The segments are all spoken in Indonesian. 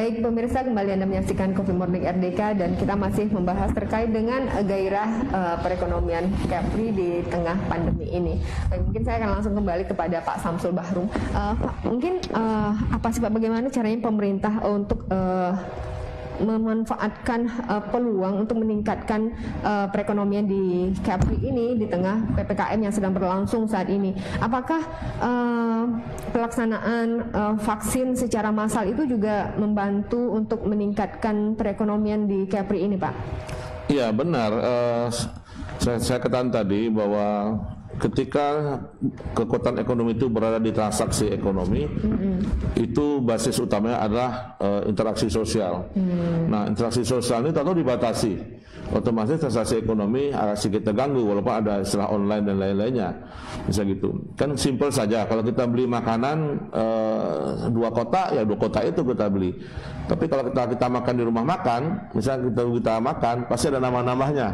Baik pemirsa, kembali Anda menyaksikan Coffee Morning RDK dan kita masih membahas terkait dengan gairah perekonomian Kepri di tengah pandemi ini. Baik, mungkin saya akan langsung kembali kepada Pak Samsul Bahrum. Pak, mungkin apa sih Pak, bagaimana caranya pemerintah untuk memanfaatkan peluang untuk meningkatkan perekonomian di Kepri ini di tengah PPKM yang sedang berlangsung saat ini? Apakah pelaksanaan vaksin secara massal itu juga membantu untuk meningkatkan perekonomian di Kepri ini, Pak? Iya benar. Saya katakan tadi bahwa ketika kekuatan ekonomi itu berada di transaksi ekonomi, itu basis utamanya adalah interaksi sosial. Nah, interaksi sosial ini tentu dibatasi. Otomatis transaksi ekonomi agak sedikit terganggu walaupun ada istilah online dan lain-lainnya. Bisa gitu. Kan simpel saja, kalau kita beli makanan 2 kotak, ya 2 kotak itu kita beli. Tapi kalau kita makan di rumah makan, misalnya kita makan, pasti ada nama-namanya.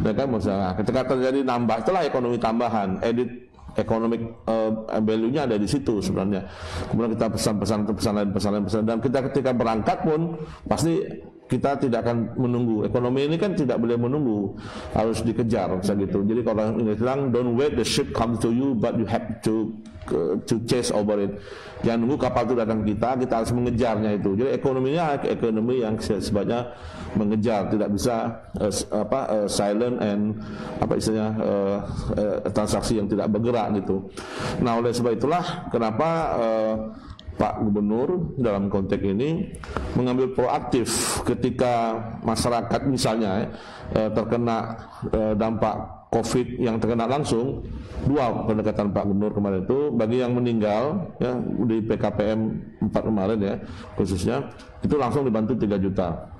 Ya kan, misalnya ketika terjadi nambah, itulah ekonomi tambahan, edit economic value-nya ada di situ sebenarnya. Kemudian kita pesan dan kita ketika berangkat pun pasti kita tidak akan menunggu. Ekonomi ini kan tidak boleh menunggu, harus dikejar, bisa gitu. Jadi kalau orang Inggris bilang, don't wait the ship comes to you, but you have to chase over it. Jangan nunggu kapal itu datang kita harus mengejarnya itu. Jadi ekonominya ekonomi yang sebaiknya mengejar, tidak bisa silent and transaksi yang tidak bergerak gitu. Nah, oleh sebab itulah kenapa Pak Gubernur dalam konteks ini mengambil proaktif ketika masyarakat misalnya terkena dampak COVID yang terkena langsung. 2 pendekatan Pak Gubernur kemarin itu, bagi yang meninggal ya di PKPM 4 kemarin ya khususnya, itu langsung dibantu 3 juta.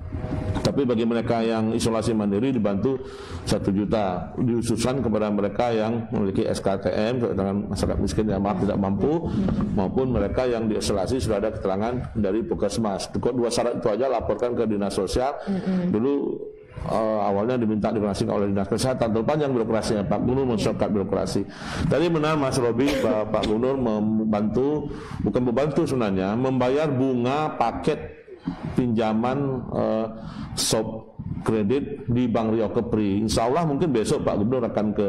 Tapi bagi mereka yang isolasi mandiri dibantu 1 juta, diususkan kepada mereka yang memiliki SKTM dengan masyarakat miskin yang tidak mampu, maupun mereka yang diisolasi sudah ada keterangan dari Puskesmas. 2 syarat itu aja, laporkan ke Dinas Sosial. Dulu awalnya diminta dikoordinasikan oleh Dinas Kesehatan, terpanjang birokrasinya, Pak Gubernur men-shortcut birokrasi. Tadi benar Mas Robi, Pak Gubernur bukan membantu sebenarnya, membayar bunga paket pinjaman sop kredit di Bank Riau Kepri. Insya Allah mungkin besok Pak Gubernur akan ke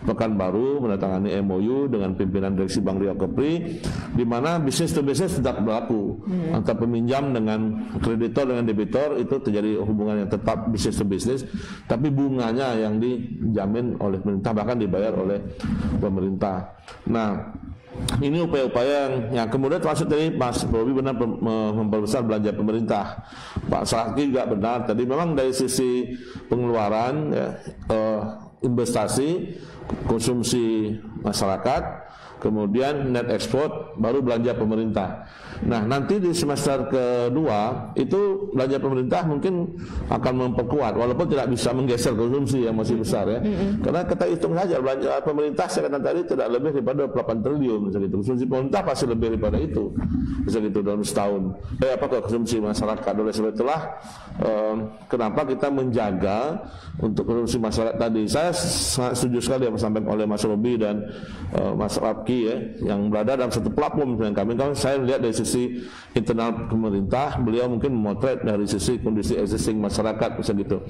Pekanbaru menandatangani MOU dengan pimpinan direksi Bank Riau Kepri, di mana bisnis to bisnis tetap berlaku antara peminjam dengan kreditor dengan debitor, itu terjadi hubungan yang tetap bisnis to bisnis, tapi bunganya yang dijamin oleh pemerintah, bahkan dibayar oleh pemerintah. Nah, ini upaya-upaya yang kemudian termasuk tadi Mas Bobi benar memperbesar belanja pemerintah. Pak Saraki juga benar tadi, memang dari sisi pengeluaran ya, investasi, konsumsi masyarakat, kemudian net export, baru belanja pemerintah. Nah, nanti di semester kedua itu belanja pemerintah mungkin akan memperkuat, walaupun tidak bisa menggeser konsumsi yang masih besar ya. Karena kita hitung saja belanja pemerintah saya katakan tadi tidak lebih daripada 8 triliun misalnya gitu. Konsumsi pemerintah pasti lebih daripada itu, bisa gitu dalam setahun. Konsumsi masyarakat. Oleh sebab itulah kenapa kita menjaga untuk konsumsi masyarakat tadi. Saya sangat setuju sekali yang disampaikan oleh Mas Robi dan Mas Rabki ya, yang berada dalam satu platform dengan kami. Kalau saya lihat dari sisi internal pemerintah, beliau mungkin memotret dari sisi kondisi existing masyarakat, bisa gitu.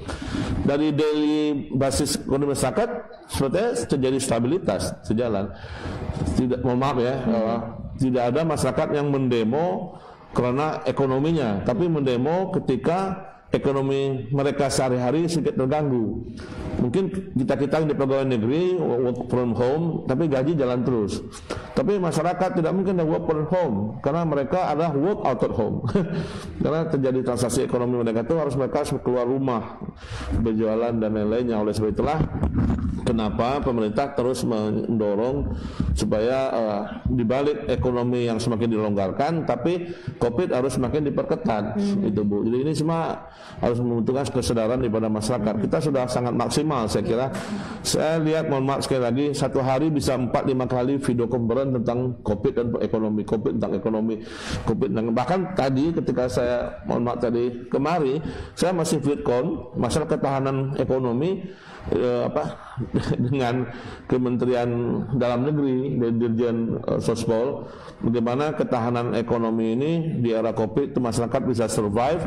Dari daily basis ekonomi masyarakat sebetulnya terjadi stabilitas sejalan. Tidak ada masyarakat yang mendemo karena ekonominya, tapi mendemo ketika ekonomi mereka sehari-hari sedikit terganggu. Mungkin kita di pegawai negeri work from home, tapi gaji jalan terus. Tapi masyarakat tidak mungkin work from home, karena mereka adalah work out of home. Karena terjadi transaksi ekonomi mereka itu harus mereka keluar rumah, berjualan dan lain-lainnya. Oleh sebab itulah kenapa pemerintah terus mendorong supaya dibalik ekonomi yang semakin dilonggarkan, tapi COVID harus semakin diperketat. Itu Bu. Jadi ini semua harus membutuhkan kesadaran daripada masyarakat. Kita sudah sangat maksimal saya kira. Saya lihat, mohon maaf sekali lagi, satu hari bisa 4-5 kali video conference tentang COVID dan ekonomi, COVID tentang ekonomi, COVID tentang, bahkan tadi ketika saya, mohon maaf tadi kemari, saya masih VidCon masalah ketahanan ekonomi dengan Kementerian Dalam Negeri dan Dirjen Sospol, bagaimana ketahanan ekonomi ini di era Covid itu masyarakat bisa survive,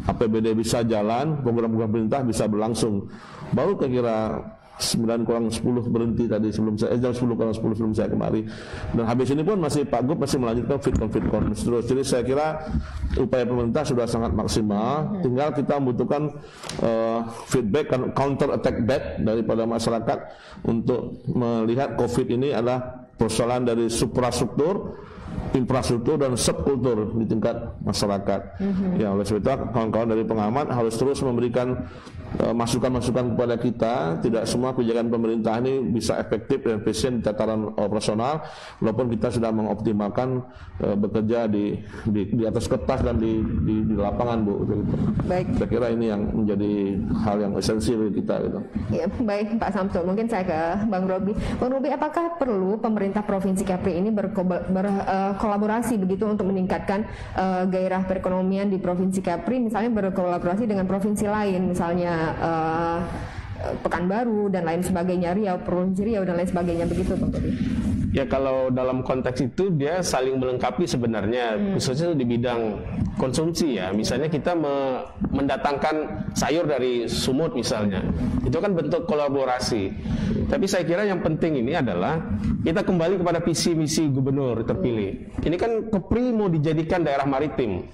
APBD bisa jalan, program-program pemerintah bisa berlangsung. Baru kira-kira 9 kurang 10 berhenti tadi sebelum saya jam 10 kurang 10 sebelum saya kemari, dan habis ini pun masih Pak Gub masih melanjutkan fit con terus. Jadi saya kira upaya pemerintah sudah sangat maksimal, tinggal kita membutuhkan feedback, counter attack back daripada masyarakat untuk melihat Covid ini adalah persoalan dari suprastruktur, infrastruktur dan subkultur di tingkat masyarakat. Ya, oleh sebab itu kawan-kawan dari pengamat harus terus memberikan masukan-masukan kepada kita. Tidak semua kebijakan pemerintah ini bisa efektif dan efisien di tataran operasional, walaupun kita sudah mengoptimalkan bekerja di atas kertas dan di lapangan, Bu. Gitu. Baik. Saya kira ini yang menjadi hal yang esensial bagi kita. Gitu. Ya, baik Pak Samsul. Mungkin saya ke Bang Robi. Bang Robi, apakah perlu pemerintah Provinsi Kepri ini berkolaborasi begitu untuk meningkatkan gairah perekonomian di Provinsi Kepri, misalnya berkolaborasi dengan provinsi lain, misalnya Pekanbaru dan lain sebagainya, Provinsi Riau dan lain sebagainya, begitu Bang Robi? Ya, kalau dalam konteks itu dia saling melengkapi sebenarnya, khususnya di bidang konsumsi ya. Misalnya kita mendatangkan sayur dari Sumut misalnya, itu kan bentuk kolaborasi. Tapi saya kira yang penting ini adalah kita kembali kepada visi misi gubernur terpilih. Ini kan Kepri mau dijadikan daerah maritim,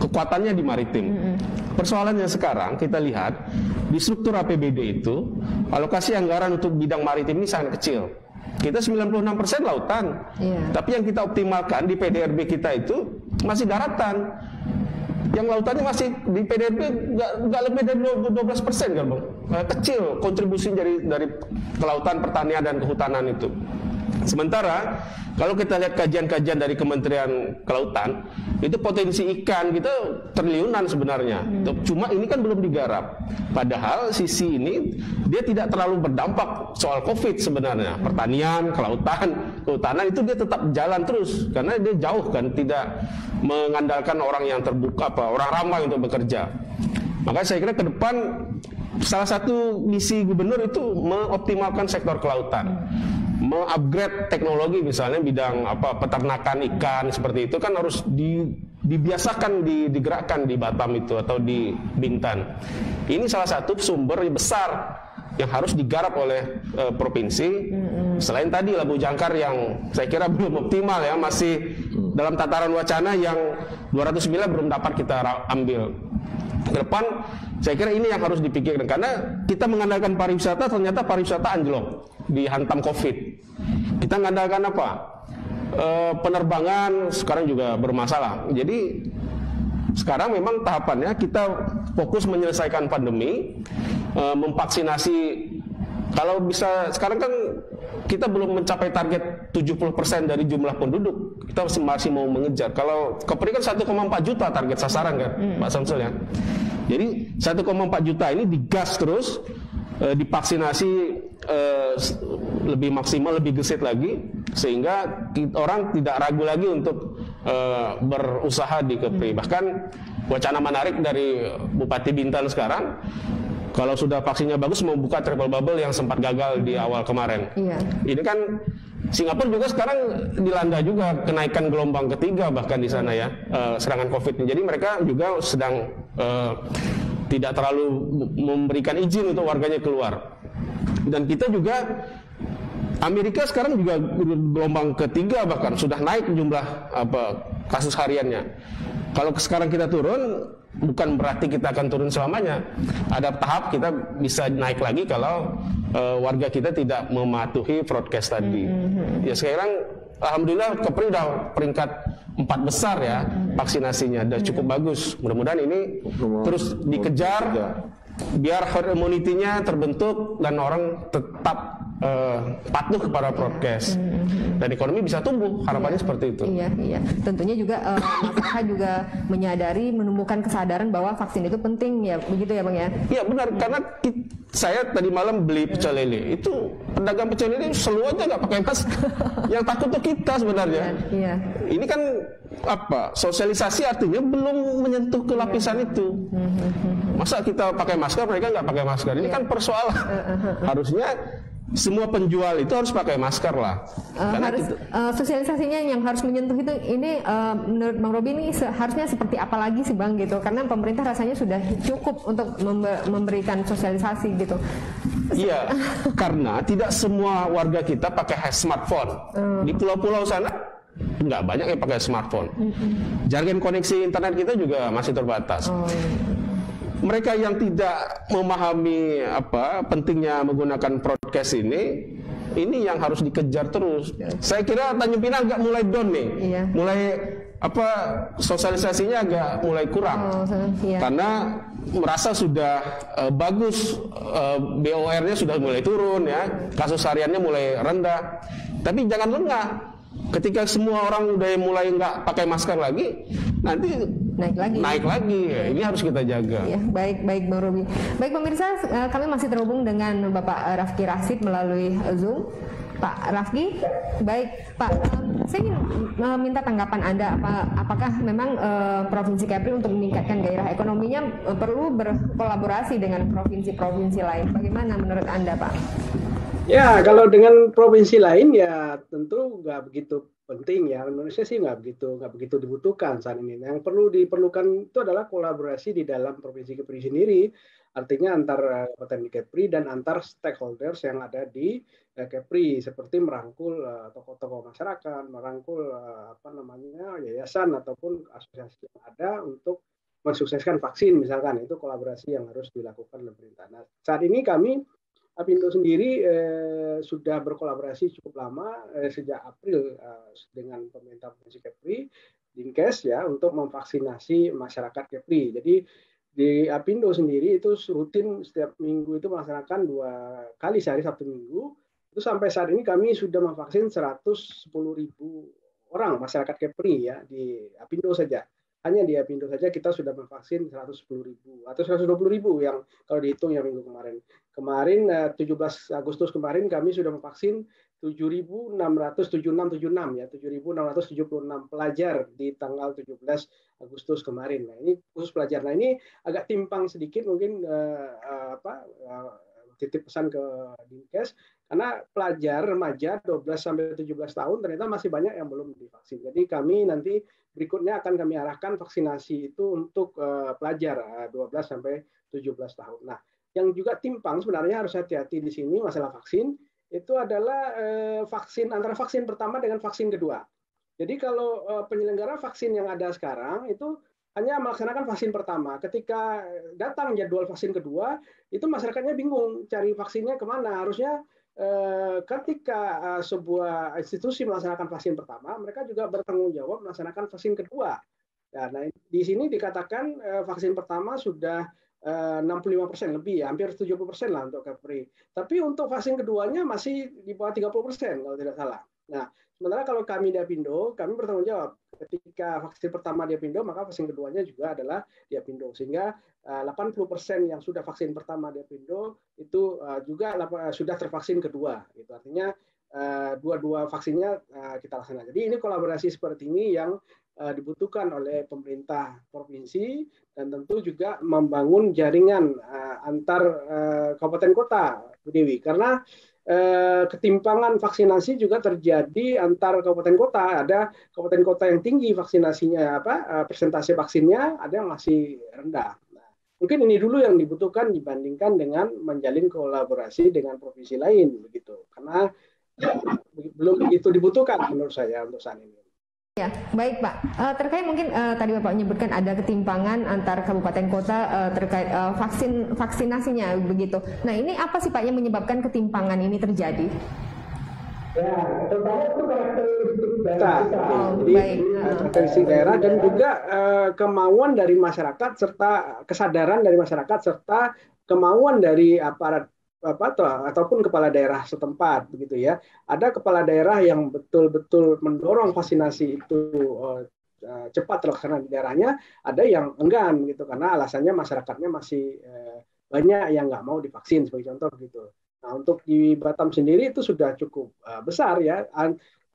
kekuatannya di maritim. Persoalannya sekarang kita lihat di struktur APBD itu alokasi anggaran untuk bidang maritim ini sangat kecil. Kita 96% lautan, tapi yang kita optimalkan di PDRB kita itu masih daratan. Yang lautannya masih di PDRB nggak lebih dari 12% kan Bang? Kecil kontribusi dari kelautan, pertanian dan kehutanan itu. Sementara kalau kita lihat kajian-kajian dari Kementerian Kelautan, itu potensi ikan kita triliunan sebenarnya. Cuma ini kan belum digarap. Padahal sisi ini dia tidak terlalu berdampak soal Covid sebenarnya. Pertanian, kelautan, kehutanan itu dia tetap jalan terus karena dia jauh kan, tidak mengandalkan orang yang terbuka, orang ramai untuk bekerja. Maka saya kira ke depan salah satu misi gubernur itu mengoptimalkan sektor kelautan. Mengupgrade teknologi misalnya bidang peternakan ikan seperti itu kan harus dibiasakan digerakkan di Batam itu atau di Bintan. Ini salah satu sumber besar yang harus digarap oleh provinsi. Selain tadi Labu Jangkar yang saya kira belum optimal ya, masih dalam tataran wacana yang 200 miliar belum dapat kita ambil. Ke depan saya kira ini yang harus dipikirkan karena kita mengandalkan pariwisata, ternyata pariwisata anjlok dihantam Covid. Kita mengandalkan apa? Penerbangan sekarang juga bermasalah. Jadi sekarang memang tahapannya kita fokus menyelesaikan pandemi, memvaksinasi. Kalau bisa sekarang kan kita belum mencapai target 70% dari jumlah penduduk. Kita masih mau mengejar. Kalau Kepri kan 1,4 juta target sasaran kan, Pak Samsul ya. Jadi 1,4 juta ini digas terus, divaksinasi lebih maksimal, lebih gesit lagi, sehingga orang tidak ragu lagi untuk berusaha di Kepri. Bahkan wacana menarik dari Bupati Bintan sekarang, kalau sudah vaksinnya bagus mau buka triple bubble yang sempat gagal di awal kemarin. Ini kan Singapura juga sekarang dilanda juga kenaikan gelombang ketiga bahkan di sana ya, serangan Covid. Jadi mereka juga sedang tidak terlalu memberikan izin untuk warganya keluar. Dan kita juga, Amerika sekarang juga gelombang ketiga bahkan sudah naik jumlah kasus hariannya. Kalau sekarang kita turun, bukan berarti kita akan turun selamanya. Ada tahap kita bisa naik lagi kalau warga kita tidak mematuhi broadcast tadi. Ya sekarang alhamdulillah Kepri udah peringkat 4 besar ya vaksinasinya, udah cukup bagus. Mudah-mudahan ini terus dikejar biar herd immunity-nya terbentuk dan orang tetap patuh kepada broadcast dan ekonomi bisa tumbuh, harapannya seperti itu. Iya. Tentunya juga masyarakat juga menyadari, menemukan kesadaran bahwa vaksin itu penting ya, begitu ya Bang ya? Iya benar, karena saya tadi malam beli pecel lele, itu pedagang pecel lele seluruhnya nggak pakai masker. Yang takut tuh kita sebenarnya. Iya. Ini kan sosialisasi artinya belum menyentuh ke lapisan itu. Masa kita pakai masker, mereka nggak pakai masker? Ini kan persoalan. Harusnya semua penjual itu harus pakai masker lah. Karena harus sosialisasinya yang harus menyentuh itu ini menurut Bang Robi ini seharusnya seperti apa lagi sih Bang gitu, karena pemerintah rasanya sudah cukup untuk memberikan sosialisasi gitu. Iya, karena tidak semua warga kita pakai smartphone. Di pulau-pulau sana nggak banyak yang pakai smartphone. Jaringan koneksi internet kita juga masih terbatas. Mereka yang tidak memahami pentingnya menggunakan broadcast ini yang harus dikejar terus. Saya kira Tanjung Pinang agak mulai down nih, mulai sosialisasinya agak mulai kurang, karena merasa sudah bagus, BOR-nya sudah mulai turun ya, kasus hariannya mulai rendah. Tapi jangan lengah. Ketika semua orang udah mulai nggak pakai masker lagi, nanti naik lagi. Ya, ini harus kita jaga. Ya, baik Bang Robi. Baik pemirsa, kami masih terhubung dengan Bapak Rafki Rashid melalui Zoom. Pak Rafki, baik Pak, saya ingin minta tanggapan Anda, apakah memang Provinsi Kepri untuk meningkatkan gairah ekonominya perlu berkolaborasi dengan provinsi-provinsi lain. Bagaimana menurut Anda, Pak? Ya, kalau dengan provinsi lain ya tentu nggak begitu penting ya. Indonesia sih nggak begitu dibutuhkan saat ini. Yang diperlukan itu adalah kolaborasi di dalam provinsi Kepri sendiri. Artinya antar Kabupaten Kepri dan antar stakeholders yang ada di Kepri, seperti merangkul tokoh-tokoh masyarakat, merangkul yayasan ataupun asosiasi yang ada untuk mensukseskan vaksin misalkan. Itu kolaborasi yang harus dilakukan oleh pemerintah. Nah, saat ini kami Apindo sendiri sudah berkolaborasi cukup lama sejak April dengan pemerintah Provinsi Kepri, Dinkes ya, untuk memvaksinasi masyarakat Kepri. Jadi di Apindo sendiri itu rutin setiap minggu itu melaksanakan 2 kali sehari, Sabtu Minggu. Itu sampai saat ini kami sudah memvaksin 110.000 orang masyarakat Kepri ya di Apindo saja. Hanya di Apindo saja kita sudah memvaksin 110.000 atau 120.000 yang kalau dihitung yang minggu kemarin. Kemarin 17 Agustus kemarin kami sudah memvaksin 7.676 ya, 7.676 pelajar di tanggal 17 Agustus kemarin. Nah, ini khusus pelajar. Nah, ini agak timpang sedikit mungkin titip pesan ke Dinkes, karena pelajar remaja 12 sampai 17 tahun ternyata masih banyak yang belum divaksin. Jadi kami nanti berikutnya akan kami arahkan vaksinasi itu untuk pelajar 12 sampai 17 tahun. Nah, yang juga timpang sebenarnya harus hati-hati di sini masalah vaksin itu adalah vaksin antara vaksin pertama dengan vaksin kedua. Jadi kalau penyelenggara vaksin yang ada sekarang itu hanya melaksanakan vaksin pertama. Ketika datang jadwal vaksin kedua, itu masyarakatnya bingung cari vaksinnya kemana. Harusnya ketika sebuah institusi melaksanakan vaksin pertama, mereka juga bertanggung jawab melaksanakan vaksin kedua. Nah, di sini dikatakan vaksin pertama sudah 65% lebih, ya, hampir 70% lah untuk Kepri. Tapi untuk vaksin keduanya masih di bawah 30% kalau tidak salah. Nah, sementara kalau kami di Apindo, kami bertanggung jawab. Ketika vaksin pertama di Apindo, maka vaksin keduanya juga adalah di Apindo. Sehingga 80% yang sudah vaksin pertama di Apindo itu juga sudah tervaksin kedua. Gitu. Artinya dua-dua vaksinnya kita laksanakan. Jadi ini kolaborasi seperti ini yang dibutuhkan oleh pemerintah provinsi dan tentu juga membangun jaringan antar kabupaten kota, Bu Dewi. Karena ketimpangan vaksinasi juga terjadi antar kabupaten kota. Ada kabupaten kota yang tinggi vaksinasinya, persentase vaksinnya, ada yang masih rendah. Nah, mungkin ini dulu yang dibutuhkan dibandingkan dengan menjalin kolaborasi dengan provinsi lain, begitu. Karena belum begitu dibutuhkan menurut saya untuk saat ini. Ya, baik Pak. Terkait mungkin tadi Bapak menyebutkan ada ketimpangan antar kabupaten kota terkait vaksinasinya begitu. Nah, ini apa sih Pak yang menyebabkan ketimpangan ini terjadi? Ya, terutama itu karakteristik daerah. Karakteristik daerah dan juga kemauan dari masyarakat serta kesadaran dari masyarakat serta kemauan dari aparat ataupun kepala daerah setempat begitu ya. Ada kepala daerah yang betul-betul mendorong vaksinasi itu cepat terlaksana di daerahnya, ada yang enggan gitu karena alasannya masyarakatnya masih banyak yang nggak mau divaksin sebagai contoh gitu. Nah, untuk di Batam sendiri itu sudah cukup besar ya.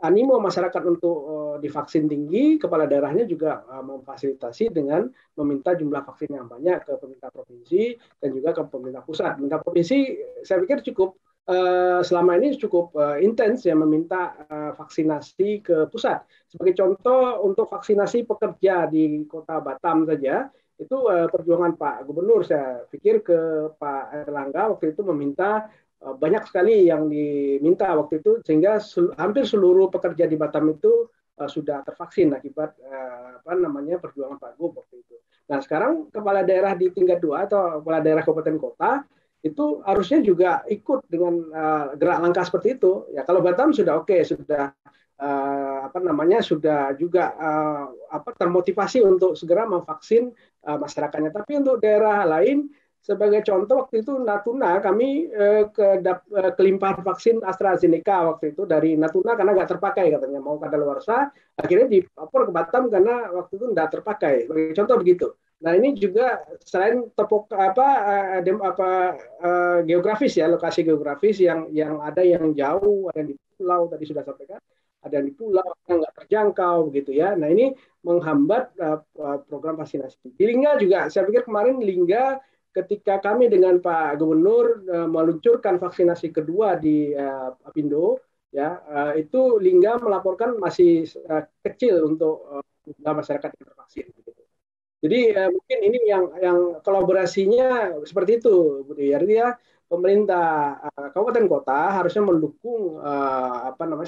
Animo masyarakat untuk divaksin tinggi, kepala daerahnya juga memfasilitasi dengan meminta jumlah vaksin yang banyak ke pemerintah provinsi dan juga ke pemerintah pusat. Pemerintah provinsi saya pikir cukup selama ini cukup intens ya meminta vaksinasi ke pusat. Sebagai contoh untuk vaksinasi pekerja di Kota Batam saja itu perjuangan Pak Gubernur, saya pikir ke Pak Erlangga waktu itu meminta banyak sekali yang diminta waktu itu sehingga hampir seluruh pekerja di Batam itu sudah tervaksin akibat perjuangan Pak Gub waktu itu. Nah sekarang kepala daerah di tingkat 2 atau kepala daerah kabupaten kota itu harusnya juga ikut dengan gerak langkah seperti itu. Ya kalau Batam sudah oke, sudah sudah juga termotivasi untuk segera memvaksin masyarakatnya. Tapi untuk daerah lain, sebagai contoh waktu itu Natuna kami kelimpahan vaksin AstraZeneca waktu itu dari Natuna karena nggak terpakai katanya mau kadaluarsa, akhirnya dipapor ke Batam karena waktu itu nggak terpakai. Sebagai contoh begitu. Nah ini juga selain geografis ya, lokasi geografis yang ada yang jauh, ada yang di pulau tadi sudah sampaikan, ada yang di pulau yang nggak terjangkau begitu ya. Nah ini menghambat program vaksinasi. Di Lingga juga, saya pikir kemarin Lingga ketika kami dengan Pak Gubernur meluncurkan vaksinasi kedua di Apindo, ya itu Lingga melaporkan masih kecil untuk masyarakat yang tervaksin. Jadi mungkin ini yang kolaborasinya seperti itu, Bu Dewi. Artinya pemerintah kabupaten kota harusnya mendukung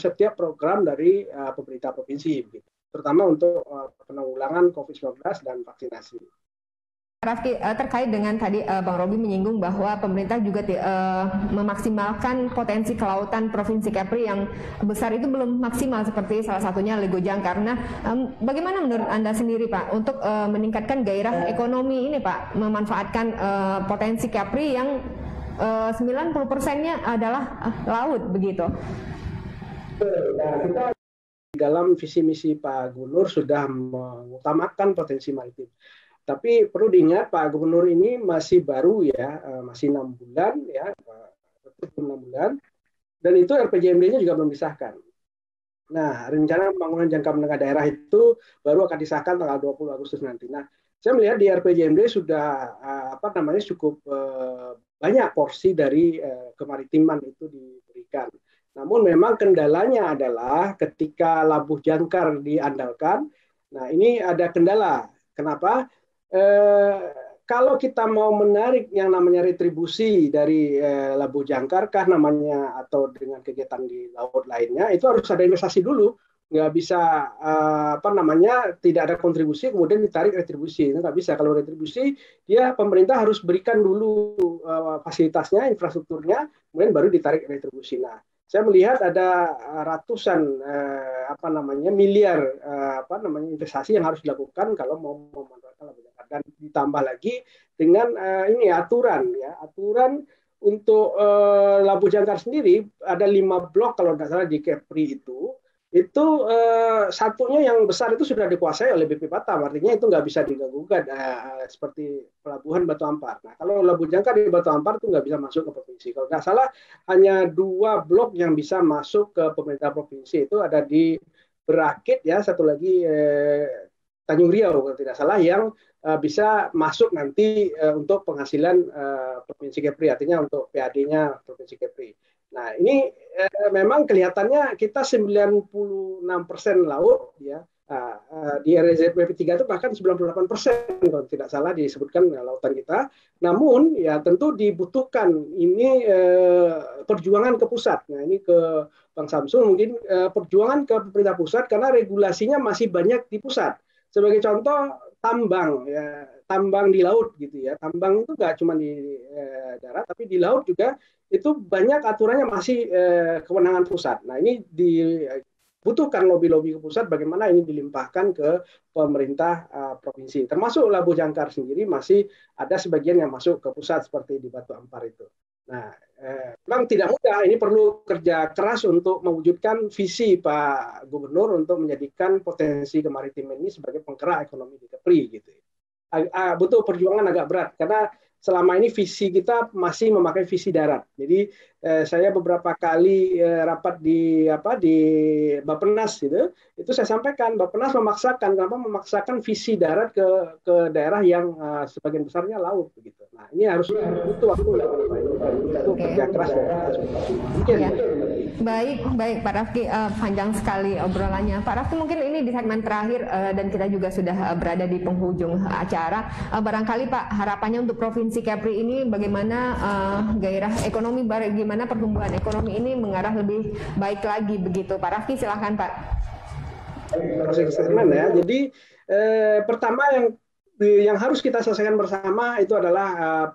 setiap program dari pemerintah provinsi, begitu. Terutama untuk penanggulangan COVID-19 dan vaksinasi. Rafki, terkait dengan tadi Bang Robi menyinggung bahwa pemerintah juga memaksimalkan potensi kelautan Provinsi Kepri yang besar itu belum maksimal seperti salah satunya Legojang. Karena bagaimana menurut Anda sendiri Pak untuk meningkatkan gairah ekonomi ini Pak, memanfaatkan potensi Kepri yang 90%-nya adalah laut begitu? Nah, kita dalam visi misi Pak Gubernur sudah mengutamakan potensi maritim. Tapi perlu diingat Pak Gubernur ini masih baru ya, masih 6 bulan ya, 6 bulan, dan itu RPJMD-nya juga belum disahkan. Nah, rencana pembangunan jangka menengah daerah itu baru akan disahkan tanggal 20 Agustus nanti. Nah, saya melihat di RPJMD sudah cukup banyak porsi dari kemaritiman itu diberikan. Namun memang kendalanya adalah ketika Labuh Jangkar diandalkan. Nah, ini ada kendala. Kenapa? Kalau kita mau menarik yang namanya retribusi dari Labuh Jangkar namanya atau dengan kegiatan di laut lainnya, itu harus ada investasi dulu. Nggak bisa tidak ada kontribusi kemudian ditarik retribusi, itu nggak bisa. Kalau retribusi dia pemerintah harus berikan dulu fasilitasnya, infrastrukturnya, kemudian baru ditarik retribusi. Nah, saya melihat ada ratusan miliar investasi yang harus dilakukan kalau mau memanfaatkan Labuh Jangkar. Dan ditambah lagi dengan aturan untuk Labuh Jangkar sendiri ada 5 blok kalau tidak salah di Kepri itu satunya yang besar itu sudah dikuasai oleh BP Batam, artinya itu nggak bisa diganggu-gugat seperti pelabuhan Batu Ampar. Nah kalau Labuh Jangkar di Batu Ampar itu nggak bisa masuk ke provinsi. Kalau nggak salah hanya 2 blok yang bisa masuk ke pemerintah provinsi, itu ada di Berakit ya, satu lagi Tanjung Riau kalau tidak salah yang bisa masuk nanti untuk penghasilan Provinsi Kepri, artinya untuk PAD-nya Provinsi Kepri. Nah ini memang kelihatannya kita 96% laut ya, di RZPP 3 itu bahkan 98% kalau tidak salah disebutkan lautan kita. Namun ya tentu dibutuhkan ini perjuangan ke pusat. Nah ini ke Bang Samsul mungkin perjuangan ke pemerintah pusat karena regulasinya masih banyak di pusat. Sebagai contoh tambang ya, tambang di laut gitu ya. Tambang itu nggak cuma di darat tapi di laut juga itu banyak aturannya masih kewenangan pusat. Nah ini dibutuhkan lobby-lobby ke pusat bagaimana ini dilimpahkan ke pemerintah provinsi. Termasuk Labuh Jangkar sendiri masih ada sebagian yang masuk ke pusat seperti di Batu Ampar itu. Nah, memang tidak mudah. Ini perlu kerja keras untuk mewujudkan visi Pak Gubernur untuk menjadikan potensi kemaritiman ini sebagai penggerak ekonomi di Kepri gitu. Butuh perjuangan agak berat karena selama ini visi kita masih memakai visi darat. Jadi saya beberapa kali rapat di Bappenas itu saya sampaikan Bappenas memaksakan visi darat ke daerah yang sebagian besarnya laut begitu. Nah ini harus butuh waktu untuk kerja keras ya. Baik Pak Rafki, panjang sekali obrolannya. Pak Rafki, mungkin ini di segmen terakhir dan kita juga sudah berada di penghujung acara. Barangkali Pak, harapannya untuk Provinsi Kepri ini bagaimana gairah ekonomi, bagaimana pertumbuhan ekonomi ini mengarah lebih baik lagi begitu. Pak Rafki, silahkan Pak. Ya. Jadi pertama yang harus kita selesaikan bersama itu adalah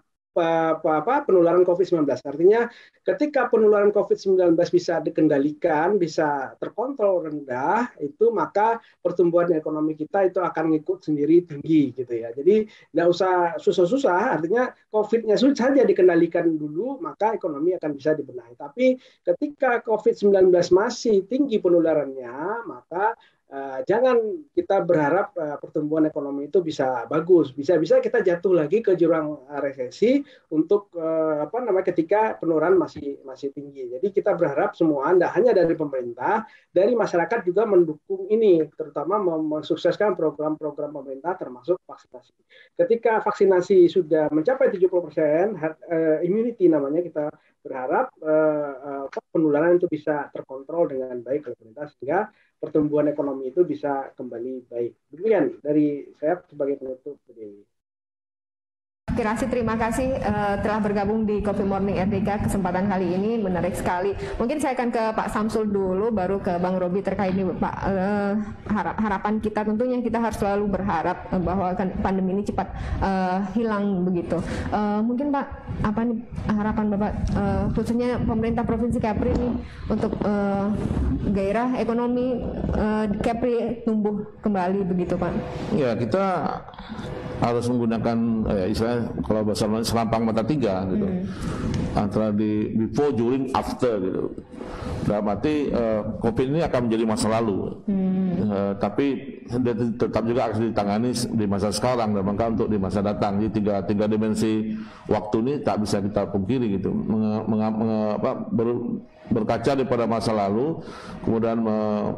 penularan COVID-19. Artinya ketika penularan COVID-19 bisa dikendalikan, bisa terkontrol rendah, itu maka pertumbuhan ekonomi kita itu akan ngikut sendiri tinggi gitu ya. Jadi nggak usah susah-susah, artinya COVID-nya saja dikendalikan dulu, maka ekonomi akan bisa dibenahi. Tapi ketika COVID-19 masih tinggi penularannya, maka jangan kita berharap pertumbuhan ekonomi itu bisa bagus, bisa kita jatuh lagi ke jurang resesi untuk ketika penularan masih tinggi. Jadi kita berharap semua, tidak hanya dari pemerintah, dari masyarakat juga mendukung ini, terutama mensukseskan program-program pemerintah termasuk vaksinasi. Ketika vaksinasi sudah mencapai 70%, herd immunity namanya, kita berharap penularan itu bisa terkontrol dengan baik oleh pemerintah sehingga pertumbuhan ekonomi itu bisa kembali baik. Demikian dari saya sebagai penutup. Kirasi, terima kasih telah bergabung di Coffee Morning RDK kesempatan kali ini, menarik sekali. Mungkin saya akan ke Pak Samsul dulu, baru ke Bang Robi terkait ini Pak. Harapan kita tentunya kita harus selalu berharap bahwa pandemi ini cepat hilang begitu. Mungkin Pak, apa nih harapan Bapak khususnya pemerintah Provinsi Kepri ini untuk gairah ekonomi Kepri tumbuh kembali begitu Pak? Ya, kita harus menggunakan istilahnya kalau bahasa Indonesia selampang mata tiga gitu, antara di before, during, after gitu. Dalam arti COVID ini akan menjadi masa lalu, tapi tetap juga harus ditangani di masa sekarang dan bahkan untuk di masa datang. Jadi tiga dimensi waktu ini tak bisa kita pungkiri gitu. Berkaca daripada masa lalu, kemudian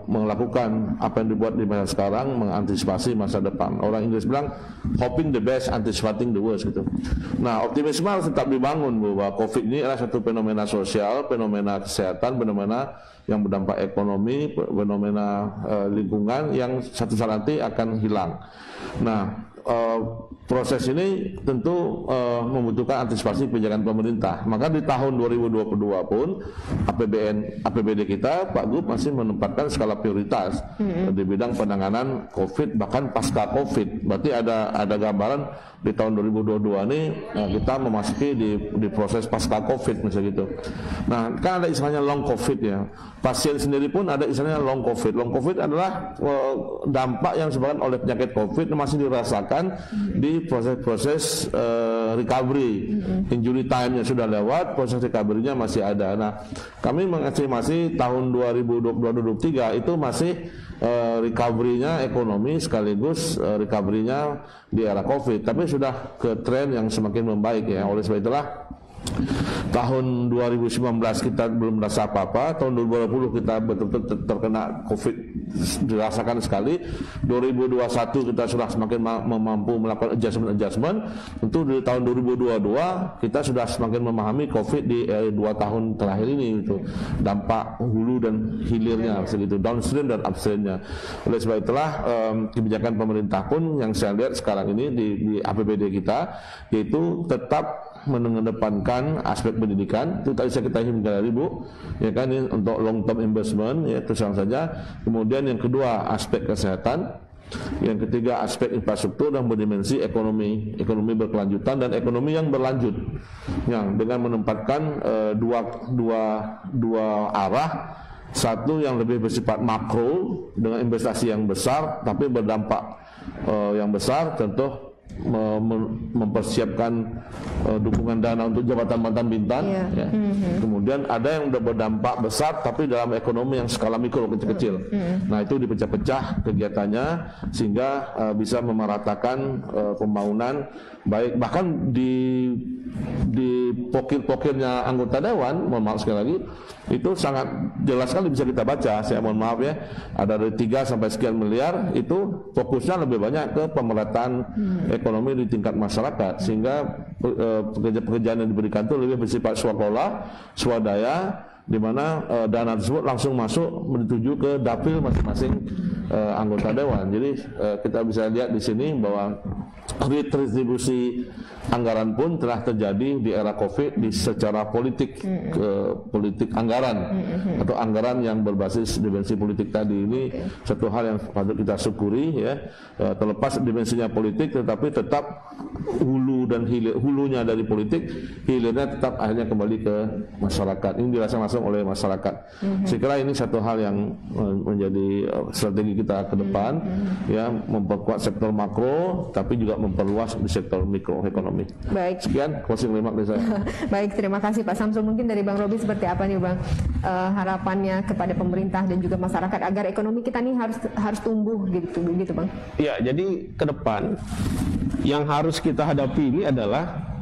melakukan apa yang dibuat di masa sekarang, mengantisipasi masa depan. Orang Inggris bilang hoping the best, anticipating the worst gitu. Nah, optimisme harus tetap dibangun bahwa COVID ini adalah satu fenomena sosial, fenomena kesehatan, fenomena yang berdampak ekonomi, fenomena lingkungan yang satu saat nanti akan hilang. Nah, proses ini tentu membutuhkan antisipasi kebijakan pemerintah. Maka di tahun 2022 pun APBD kita, Pak Gub masih menempatkan skala prioritas di bidang penanganan COVID bahkan pasca COVID. Berarti ada gambaran di tahun 2022 ini kita memasuki di proses pasca COVID misalnya gitu. Nah, kan ada istilahnya long COVID ya. Pasien sendiri pun ada istilahnya long COVID. Long COVID adalah dampak yang disebabkan oleh penyakit COVID yang masih dirasakan di proses-proses recovery. Injury time-nya sudah lewat, proses recovery-nya masih ada. Nah, kami mengestimasi tahun 2022-2023 itu masih recovery-nya ekonomi sekaligus recovery-nya di era COVID. Tapi sudah ke tren yang semakin membaik ya. Oleh sebab itulah tahun 2019 kita belum merasa apa-apa, tahun 2020 kita betul-betul terkena COVID dirasakan sekali. 2021 kita sudah semakin mampu melakukan adjustment. Tentu di tahun 2022 kita sudah semakin memahami COVID di 2 tahun terakhir ini itu dampak hulu dan hilirnya segitu, downstream dan upstreamnya. Oleh sebab itulah kebijakan pemerintah pun yang saya lihat sekarang ini di APBD kita yaitu tetap mengedepankan aspek pendidikan. Itu tadi saya ketahui dari Bu, ya kan, ini untuk long term investment ya, terus terang saja. Kemudian yang kedua aspek kesehatan, yang ketiga aspek infrastruktur dan berdimensi ekonomi berkelanjutan dan ekonomi yang berlanjut, yang dengan menempatkan dua arah. Satu yang lebih bersifat makro dengan investasi yang besar tapi berdampak yang besar, contoh mempersiapkan dukungan dana untuk jabatan mantan bintang ya. Kemudian ada yang berdampak besar tapi dalam ekonomi yang skala mikro kecil-kecil. Nah, itu dipecah-pecah kegiatannya sehingga bisa memeratakan pembangunan baik, bahkan di di pokir-pokirnya anggota dewan, mohon maaf sekali lagi, itu sangat jelas sekali bisa kita baca. Saya mohon maaf ya, ada dari 3 sampai sekian miliar, itu fokusnya lebih banyak ke pemerataan ekonomi di tingkat masyarakat, sehingga pekerjaan yang diberikan itu lebih bersifat swakelola, swadaya, di mana dana tersebut langsung masuk menuju ke dapil masing-masing anggota dewan. Jadi kita bisa lihat di sini bahwa redistribusi anggaran pun telah terjadi di era Covid secara politik, politik anggaran atau anggaran yang berbasis dimensi politik tadi. Ini satu hal yang patut kita syukuri ya, terlepas dimensinya politik tetapi tetap hulunya dari politik, hilirnya tetap akhirnya kembali ke masyarakat. Ini dirasakan langsung oleh masyarakat. Saya kira ini satu hal yang menjadi strategi kita ke depan, ya, memperkuat sektor makro tapi juga memperluas di sektor mikroekonomi. Baik. Sekian closing remark dari saya. Baik, terima kasih Pak Samsul. Mungkin dari Bang Robi seperti apa nih Bang harapannya kepada pemerintah dan juga masyarakat agar ekonomi kita nih harus tumbuh gitu Bang? Ya, jadi ke depan yang harus kita hadapi ini adalah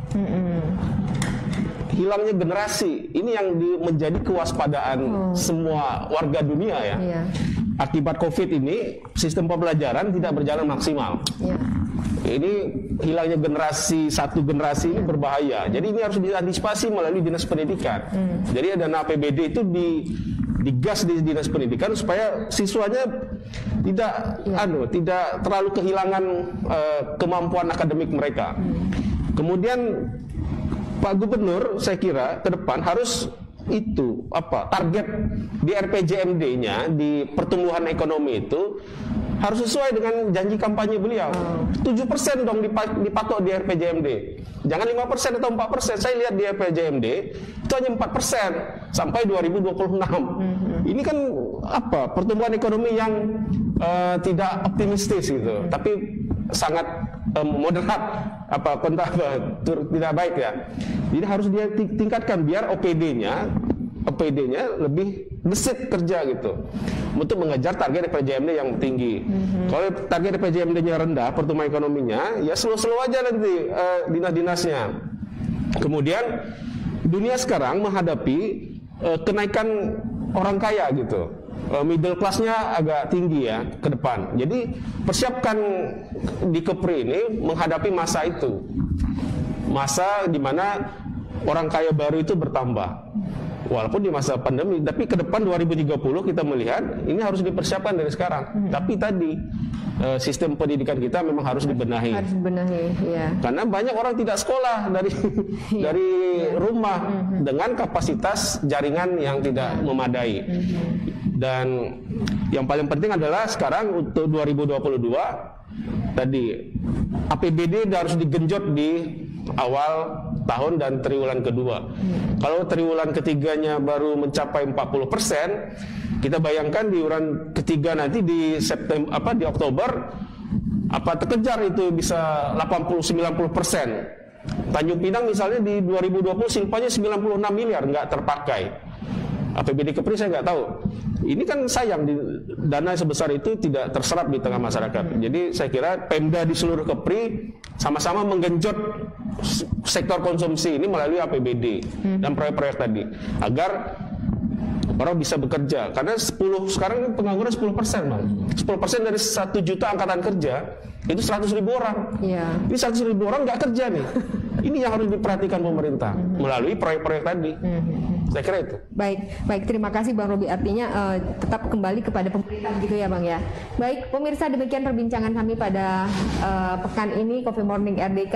hilangnya generasi. Ini yang menjadi kewaspadaan semua warga dunia ya. Iya. Akibat Covid ini sistem pembelajaran tidak berjalan maksimal. Iya. Ini hilangnya satu generasi ini berbahaya. Jadi ini harus diantisipasi melalui dinas pendidikan. Jadi dana APBD itu digas di dinas pendidikan supaya siswanya tidak terlalu kehilangan kemampuan akademik mereka. Kemudian Pak Gubernur saya kira ke depan harus target di RPJMD-nya di pertumbuhan ekonomi itu harus sesuai dengan janji kampanye beliau. 7% dong dipatok di RPJMD. Jangan 5% atau 4%. Saya lihat di RPJMD itu hanya 4% sampai 2026. Ini kan pertumbuhan ekonomi yang tidak optimistis gitu, tapi sangat moderat, tidak baik ya. Jadi harus dia tingkatkan biar OPD-nya lebih gesit kerja gitu untuk mengejar target RPJMD yang tinggi. Kalau target RPJMD-nya rendah, pertumbuhan ekonominya ya slow aja nanti dinas-dinasnya. Kemudian dunia sekarang menghadapi kenaikan orang kaya gitu. Middle class-nya agak tinggi ya ke depan. Jadi persiapkan di Kepri ini menghadapi masa itu. Masa di mana orang kaya baru itu bertambah. Walaupun di masa pandemi, tapi ke depan 2030 kita melihat ini harus dipersiapkan dari sekarang. Tapi tadi sistem pendidikan kita memang harus dibenahi. Harus dibenahi, ya. Karena banyak orang tidak sekolah dari rumah dengan kapasitas jaringan yang tidak memadai. Dan yang paling penting adalah sekarang untuk 2022 tadi APBD harus digenjot di awal tahun dan triwulan kedua. Kalau triwulan ketiganya baru mencapai 40%, kita bayangkan di triwulan ketiga nanti di September di Oktober terkejar itu bisa 80-90%. Tanjung Pinang misalnya di 2020 silpanya 96 miliar nggak terpakai. APBD Kepri saya nggak tahu. Ini kan sayang dana sebesar itu tidak terserap di tengah masyarakat. Jadi saya kira Pemda di seluruh Kepri sama-sama menggenjot sektor konsumsi ini melalui APBD dan proyek-proyek tadi agar orang bisa bekerja. Karena sekarang pengangguran 10%, Bang. 10% dari 1 juta angkatan kerja itu 100.000 orang. Yeah. Ini 100.000 orang nggak kerja nih. Ini yang harus diperhatikan pemerintah melalui proyek-proyek tadi. Saya kira itu. Baik, terima kasih Bang Robi. Artinya tetap kembali kepada pemerintah gitu ya Bang ya. Baik, pemirsa, demikian perbincangan kami pada pekan ini Coffee Morning RDK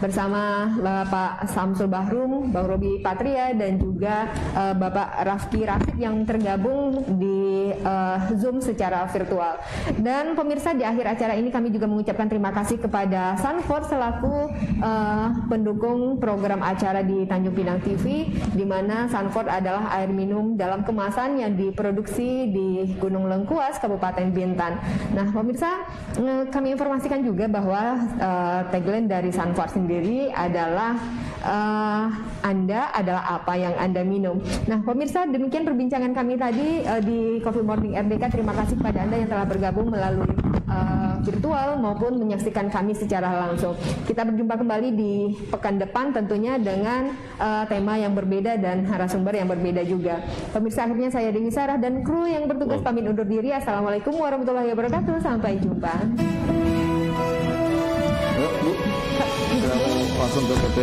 bersama Bapak Samsul Bahrum, Bang Robi Patria dan juga Bapak Rafki Rasid yang tergabung di Zoom secara virtual. Dan pemirsa, di akhir acara ini kami juga mengucapkan terima kasih kepada Sanford selaku pendukung program acara di Tanjung Pinang TV, di mana Sanford adalah air minum dalam kemasan yang diproduksi di Gunung Lengkuas, Kabupaten Bintan. Nah, pemirsa, kami informasikan juga bahwa tagline dari Sanford sendiri adalah Anda adalah apa yang Anda minum. Nah, pemirsa, demikian perbincangan kami tadi di Coffee Morning RDK. Terima kasih kepada Anda yang telah bergabung melalui virtual maupun menyaksikan kami secara langsung. Kita berjumpa kembali di pekan depan tentunya dengan tema yang berbeda dan narasumber yang berbeda juga. Pemirsa, akhirnya saya Dewi Sarah dan kru yang bertugas pamit undur diri. Assalamualaikum warahmatullahi wabarakatuh. Sampai jumpa. Yuk, Bu. Kita langsung ke PT